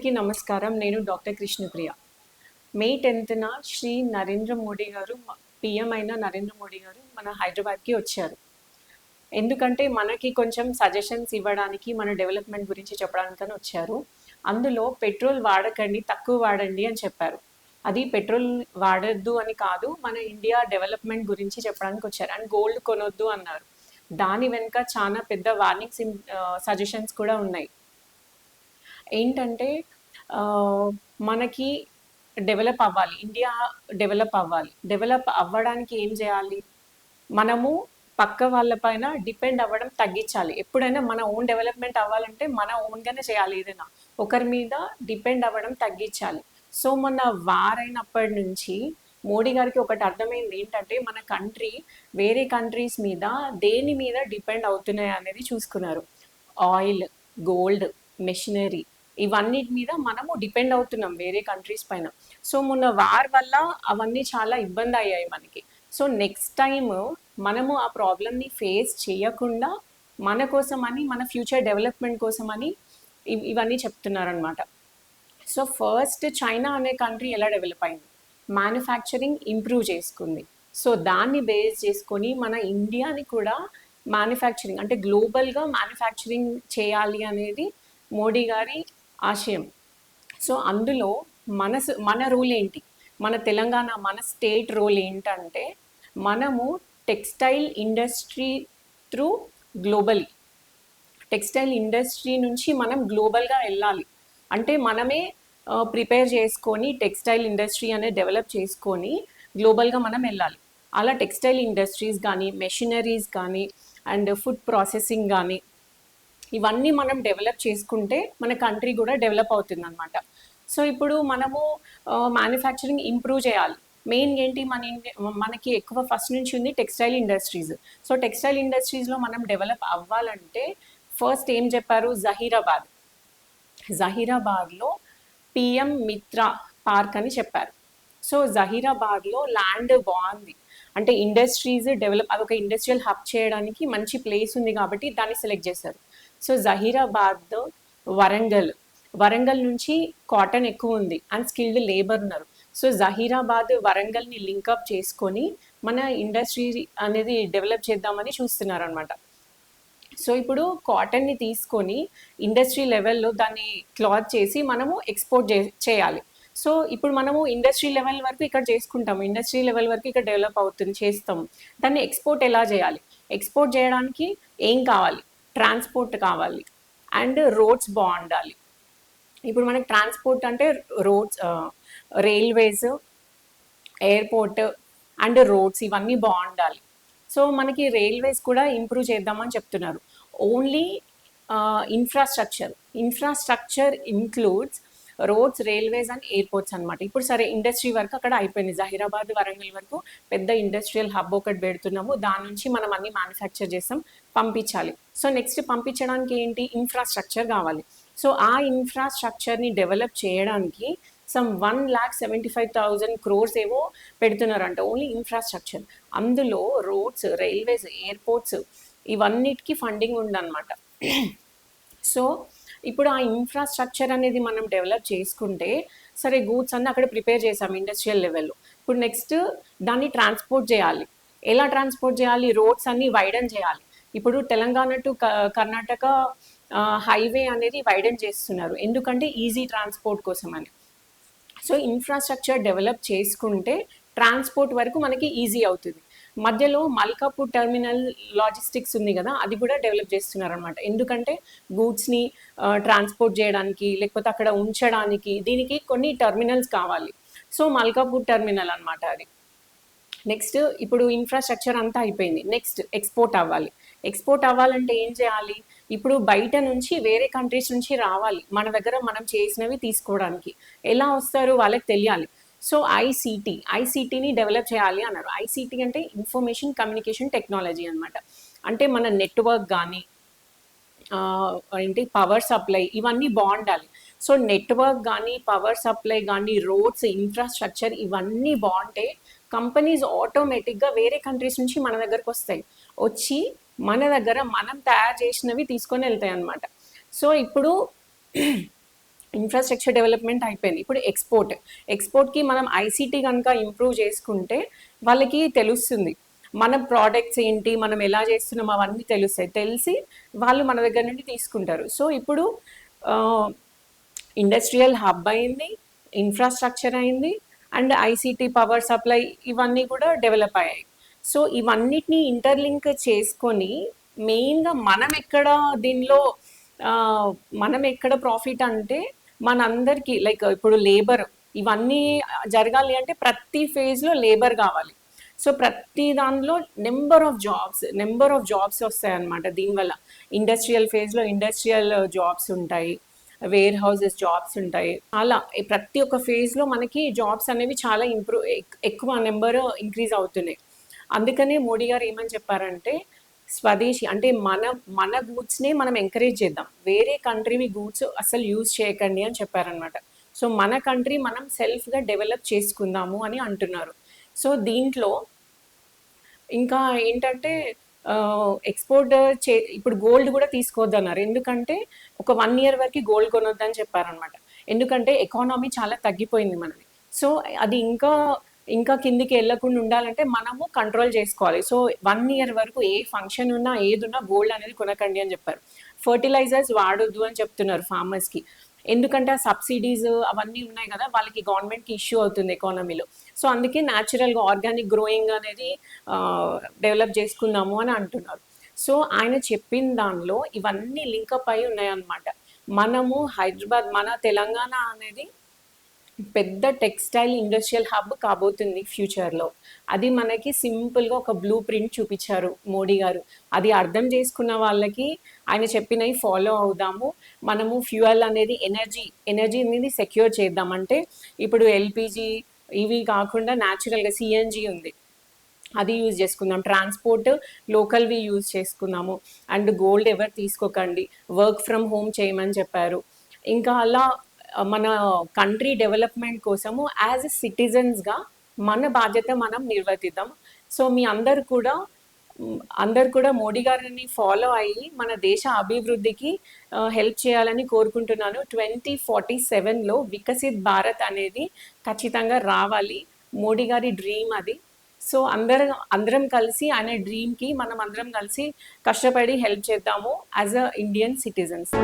అందరికీ నమస్కారం. నేను డాక్టర్ కృష్ణప్రియ. మే 10న శ్రీ నరేంద్ర మోడీ గారు పీఎం అయిన నరేంద్ర మోడీ గారు మన హైదరాబాద్కి వచ్చారు. ఎందుకంటే మనకి కొంచెం సజెషన్స్ ఇవ్వడానికి, మన డెవలప్మెంట్ గురించి చెప్పడానికని వచ్చారు. అందులో పెట్రోల్ వాడకండి, తక్కువ వాడండి అని చెప్పారు. అది పెట్రోల్ వాడద్దు అని కాదు, మన ఇండియా డెవలప్మెంట్ గురించి చెప్పడానికి వచ్చారు. అండ్ గోల్డ్ కొనొద్దు అన్నారు. దాని వెనుక చాలా పెద్ద వార్నింగ్స్ సజెషన్స్ కూడా ఉన్నాయి. ఏంటంటే మనకి డెవలప్ అవ్వాలి, ఇండియా డెవలప్ అవ్వాలి. డెవలప్ అవ్వడానికి ఏం చేయాలి? మనము పక్క వాళ్ళపైన డిపెండ్ అవ్వడం తగ్గించాలి. ఎప్పుడైనా మన ఓన్ డెవలప్మెంట్ అవ్వాలంటే మన ఓన్గానే చేయాలి. ఏదైనా ఒకరి మీద డిపెండ్ అవ్వడం తగ్గించాలి. సో మొన్న వారైనప్పటి నుంచి మోడీ గారికి ఒకటి అర్థమైంది ఏంటంటే, మన కంట్రీ వేరే కంట్రీస్ మీద దేని మీద డిపెండ్ అవుతున్నాయి అనేది చూసుకున్నారు. ఆయిల్, గోల్డ్, మెషినరీ, ఇవన్నిటి మీద మనము డిపెండ్ అవుతున్నాం వేరే కంట్రీస్ పైన. సో మొన్న వార్ వల్ల అవన్నీ చాలా ఇబ్బంది అయ్యాయి మనకి. సో నెక్స్ట్ టైం మనము ఆ ప్రాబ్లమ్ని ఫేస్ చేయకుండా మన కోసమని, మన ఫ్యూచర్ డెవలప్మెంట్ కోసమని ఇవన్నీ చెప్తున్నారనమాట. సో ఫస్ట్ చైనా అనే కంట్రీ ఎలా డెవలప్ అయింది? మ్యానుఫ్యాక్చరింగ్ ఇంప్రూవ్ చేసుకుంది. సో దాన్ని బేస్ చేసుకొని మన ఇండియాని కూడా మ్యానుఫ్యాక్చరింగ్ అంటే గ్లోబల్గా మ్యానుఫ్యాక్చరింగ్ చేయాలి అనేది మోడీ గారి ఆశయం. సో అందులో మన రోల్ ఏంటి? మన తెలంగాణ, మన స్టేట్ రోల్ ఏంటంటే, మనము textile industry through globally, textile industry నుంచి మనం గ్లోబల్గా వెళ్ళాలి. అంటే మనమే ప్రిపేర్ చేసుకొని టెక్స్టైల్ ఇండస్ట్రీ అనేది డెవలప్ చేసుకొని గ్లోబల్గా మనం వెళ్ళాలి. అలా టెక్స్టైల్ ఇండస్ట్రీస్ కానీ, మెషినరీస్ కానీ, అండ్ ఫుడ్ ప్రాసెసింగ్ కానీ, ఇవన్నీ మనం డెవలప్ చేసుకుంటే మన కంట్రీ కూడా డెవలప్ అవుతుంది అనమాట. సో ఇప్పుడు మనము మ్యానుఫ్యాక్చరింగ్ ఇంప్రూవ్ చేయాలి. మెయిన్ ఏంటి, మనకి ఎక్కువ ఫస్ట్ నుంచి ఉంది టెక్స్టైల్ ఇండస్ట్రీస్. సో టెక్స్టైల్ ఇండస్ట్రీస్లో మనం డెవలప్ అవ్వాలంటే ఫస్ట్ ఏం చెప్పారు? జహీరాబాద్లో పిఎం మిత్ర పార్క్ అని చెప్పారు. సో జహీరాబాద్లో ల్యాండ్ బాగుంది, అంటే ఇండస్ట్రీస్ డెవలప్, అదొక ఇండస్ట్రియల్ హబ్ చేయడానికి మంచి ప్లేస్ ఉంది కాబట్టి దాన్ని సెలెక్ట్ చేశారు. సో జహీరాబాద్, వరంగల్ నుంచి కాటన్ ఎక్కువ ఉంది అండ్ స్కిల్డ్ లేబర్ ఉన్నారు. సో జహీరాబాద్, వరంగల్ని లింకప్ చేసుకొని మన ఇండస్ట్రీ అనేది డెవలప్ చేద్దామని చూస్తున్నారు అనమాట. సో ఇప్పుడు కాటన్ని తీసుకొని ఇండస్ట్రీ లెవెల్లో దాన్ని క్లాత్ చేసి మనము ఎక్స్పోర్ట్ చేయాలి. సో ఇప్పుడు మనము ఇండస్ట్రీ లెవెల్ వరకు ఇక్కడ చేసుకుంటాము, ఇండస్ట్రీ లెవెల్ వరకు ఇక్కడ డెవలప్ అవుతుంది, చేస్తాము. దాన్ని ఎక్స్పోర్ట్ ఎలా చేయాలి? ఎక్స్పోర్ట్ చేయడానికి ఏం కావాలి? ట్రాన్స్పోర్ట్ కావాలి అండ్ రోడ్స్ బాగుండాలి. ఇప్పుడు మనకి ట్రాన్స్పోర్ట్ అంటే roads, railways, airport and roads, ఇవన్నీ బాగుండాలి. సో మనకి రైల్వేస్ కూడా ఇంప్రూవ్ చేద్దామని చెప్తున్నారు. Only infrastructure includes roads, railways and airports అనమాట. ఇప్పుడు సరే ఇండస్ట్రీ వరకు అక్కడ అయిపోయింది. జహీరాబాద్, వరంగల్ వరకు పెద్ద ఇండస్ట్రియల్ హబ్ ఒకటి పెడుతున్నాము, దాని నుంచి మనం అన్ని మ్యానుఫ్యాక్చర్ చేస్తాం, పంపించాలి. సో నెక్స్ట్ పంపించడానికి ఏంటి? ఇన్ఫ్రాస్ట్రక్చర్ కావాలి. సో ఆ ఇన్ఫ్రాస్ట్రక్చర్ని డెవలప్ చేయడానికి సమ్ 1,75,000 crores ఏవో పెడుతున్నారంట, ఓన్లీ ఇన్ఫ్రాస్ట్రక్చర్. అందులో రోడ్స్, రైల్వేస్, ఎయిర్పోర్ట్స్, ఇవన్నిటికీ ఫండింగ్ ఉందన్నమాట. సో ఇప్పుడు ఆ ఇన్ఫ్రాస్ట్రక్చర్ అనేది మనం డెవలప్ చేసుకుంటే, సరే గూడ్స్ అన్నీ అక్కడ ప్రిపేర్ చేసాం ఇండస్ట్రియల్ లెవెల్లో. ఇప్పుడు నెక్స్ట్ దాన్ని ట్రాన్స్పోర్ట్ చేయాలి. ఎలా ట్రాన్స్పోర్ట్ చేయాలి? రోడ్స్ అన్నీ వైడన్ చేయాలి. ఇప్పుడు తెలంగాణ టు కర్ణాటక హైవే అనేది వైడన్ చేస్తున్నారు, ఎందుకంటే ఈజీ ట్రాన్స్పోర్ట్ కోసం అని. సో ఇన్ఫ్రాస్ట్రక్చర్ డెవలప్ చేసుకుంటే ట్రాన్స్పోర్ట్ వరకు మనకి ఈజీ అవుతుంది. మధ్యలో మల్కాపూర్ టెర్మినల్ లాజిస్టిక్స్ ఉంది కదా, అది కూడా డెవలప్ చేస్తున్నారు అనమాట. ఎందుకంటే గూడ్స్ని ట్రాన్స్పోర్ట్ చేయడానికి, లేకపోతే అక్కడ ఉంచడానికి, దీనికి కొన్ని టెర్మినల్స్ కావాలి. సో మల్కాపూర్ టెర్మినల్ అనమాట అది. నెక్స్ట్ ఇప్పుడు ఇన్ఫ్రాస్ట్రక్చర్ అంతా అయిపోయింది, నెక్స్ట్ ఎక్స్పోర్ట్ అవ్వాలి. ఎక్స్పోర్ట్ అవ్వాలంటే ఏం చేయాలి? ఇప్పుడు బయట నుంచి, వేరే కంట్రీస్ నుంచి రావాలి మన దగ్గర మనం చేసినవి తీసుకోవడానికి. ఎలా వస్తారు? వాళ్ళకి తెలియాలి. సో ఐసీటీని డెవలప్ చేయాలి అన్నారు. ఐసీటీ అంటే ఇన్ఫర్మేషన్ కమ్యూనికేషన్ టెక్నాలజీ అనమాట. అంటే మన నెట్వర్క్ కానీ, ఏంటి, పవర్ సప్లై, ఇవన్నీ బాగుండాలి. సో నెట్వర్క్ కానీ, పవర్ సప్లై కానీ, రోడ్స్, ఇన్ఫ్రాస్ట్రక్చర్, ఇవన్నీ బాగుంటే కంపెనీస్ ఆటోమేటిక్గా వేరే కంట్రీస్ నుంచి మన దగ్గరకు వచ్చి మన దగ్గర మనం తయారు చేసినవి తీసుకొని వెళ్తాయి అన్నమాట. సో ఇప్పుడు ఇన్ఫ్రాస్ట్రక్చర్ డెవలప్మెంట్ అయిపోయింది. ఇప్పుడు ఎక్స్పోర్ట్కి మనం ఐసీటీ కనుక ఇంప్రూవ్ చేసుకుంటే వాళ్ళకి తెలుస్తుంది మన ప్రోడక్ట్స్ ఏంటి, మనం ఎలా చేస్తున్నాం అవన్నీ తెలుస్తాయి. తెలిసి వాళ్ళు మన దగ్గర నుండి తీసుకుంటారు. సో ఇప్పుడు ఇండస్ట్రియల్ హబ్ అయింది, ఇన్ఫ్రాస్ట్రక్చర్ అయింది, అండ్ ఐసీటీ పవర్ సప్లై ఇవన్నీ కూడా డెవలప్ అయ్యాయి. సో ఇవన్నిటిని ఇంటర్లింక్ చేసుకొని మెయిన్గా దీనిలో మనం ఎక్కడ ప్రాఫిట్ అంటే మనందరికీ లైక్ ఇప్పుడు లేబర్ ఇవన్నీ జరగాలి అంటే ప్రతి ఫేజ్లో లేబర్ కావాలి. సో ప్రతి దానిలో నెంబర్ ఆఫ్ జాబ్స్ వస్తాయి అన్నమాట. దీనివల్ల ఇండస్ట్రియల్ ఫేజ్లో ఇండస్ట్రియల్ జాబ్స్ ఉంటాయి, వేర్ హౌసెస్ జాబ్స్ ఉంటాయి. అలా ప్రతి ఒక్క ఫేజ్లో మనకి జాబ్స్ అనేవి చాలా ఎక్కువ నెంబర్ ఇంక్రీజ్ అవుతున్నాయి. అందుకనే మోడీ గారు ఏమని చెప్పారంటే స్వదేశీ అంటే మన గూడ్స్నే మనం ఎంకరేజ్ చేద్దాం, వేరే కంట్రీవి గూడ్స్ అసలు యూజ్ చేయకండి అని చెప్పారనమాట. సో మన కంట్రీ మనం సెల్ఫ్గా డెవలప్ చేసుకుందాము అని అంటున్నారు. సో దీంట్లో ఇంకా ఏంటంటే ఎక్స్పోర్ట్ ఇప్పుడు గోల్డ్ కూడా తీసుకోవద్దన్నారు. ఎందుకంటే ఒక 1 year వరకు గోల్డ్ కొనొద్దని చెప్పారనమాట. ఎందుకంటే ఎకానమీ చాలా తగ్గిపోయింది మనది. సో అది ఇంకా కిందికి వెళ్ళకుండా ఉండాలంటే మనము కంట్రోల్ చేసుకోవాలి. సో 1 year వరకు ఏ ఫంక్షన్ ఉన్నా ఏదున్నా గోల్డ్ అనేది కొనకండి అని చెప్పారు. ఫర్టిలైజర్స్ వాడొద్దు అని చెప్తున్నారు ఫార్మర్స్కి. ఎందుకంటే ఆ సబ్సిడీస్ అవన్నీ ఉన్నాయి కదా, వాళ్ళకి గవర్నమెంట్కి ఇష్యూ అవుతుంది ఎకానమీలో. సో అందుకే న్యాచురల్గా ఆర్గానిక్ గ్రోయింగ్ అనేది డెవలప్ చేసుకుందాము అని అంటున్నారు. సో ఆయన చెప్పిన దానిలో ఇవన్నీ లింకప్ అయి ఉన్నాయన్నమాట. మనము హైదరాబాద్, మన తెలంగాణ అనేది పెద్ద టెక్స్టైల్ ఇండస్ట్రియల్ హబ్ కాబోతుంది ఫ్యూచర్లో. అది మనకి సింపుల్గా ఒక బ్లూ ప్రింట్ చూపించారు మోడీ గారు. అది అర్థం చేసుకున్న వాళ్ళకి ఆయన చెప్పినవి ఫాలో అవుదాము. మనము ఫ్యూయల్ అనేది ఎనర్జీ అనేది సెక్యూర్ చేద్దాం. అంటే ఇప్పుడు ఎల్పిజి ఇవి కాకుండా న్యాచురల్గా సిఎన్జి ఉంది, అది యూజ్ చేసుకుందాం. ట్రాన్స్పోర్ట్ లోకల్వి యూజ్ చేసుకుందాము. అండ్ గోల్డ్ ఎవరు తీసుకోకండి, వర్క్ ఫ్రమ్ హోమ్ చేయమని చెప్పారు. ఇంకా అలా మన కంట్రీ డెవలప్మెంట్ కోసము యాజ్ ఎ సిటిజన్స్గా మన బాధ్యత మనం నిర్వర్తిద్దాం. సో మీ అందరు కూడా మోడీ గారిని ఫాలో అయ్యి మన దేశ అభివృద్ధికి హెల్ప్ చేయాలని కోరుకుంటున్నాను. 2047లో వికసిత్ భారత్ అనేది ఖచ్చితంగా రావాలి. మోడీ గారి డ్రీమ్ అది. సో అందరం కలిసి ఆయన డ్రీమ్కి మనం అందరం కలిసి కష్టపడి హెల్ప్ చేద్దాము యాజ్ అ ఇండియన్ సిటిజన్స్.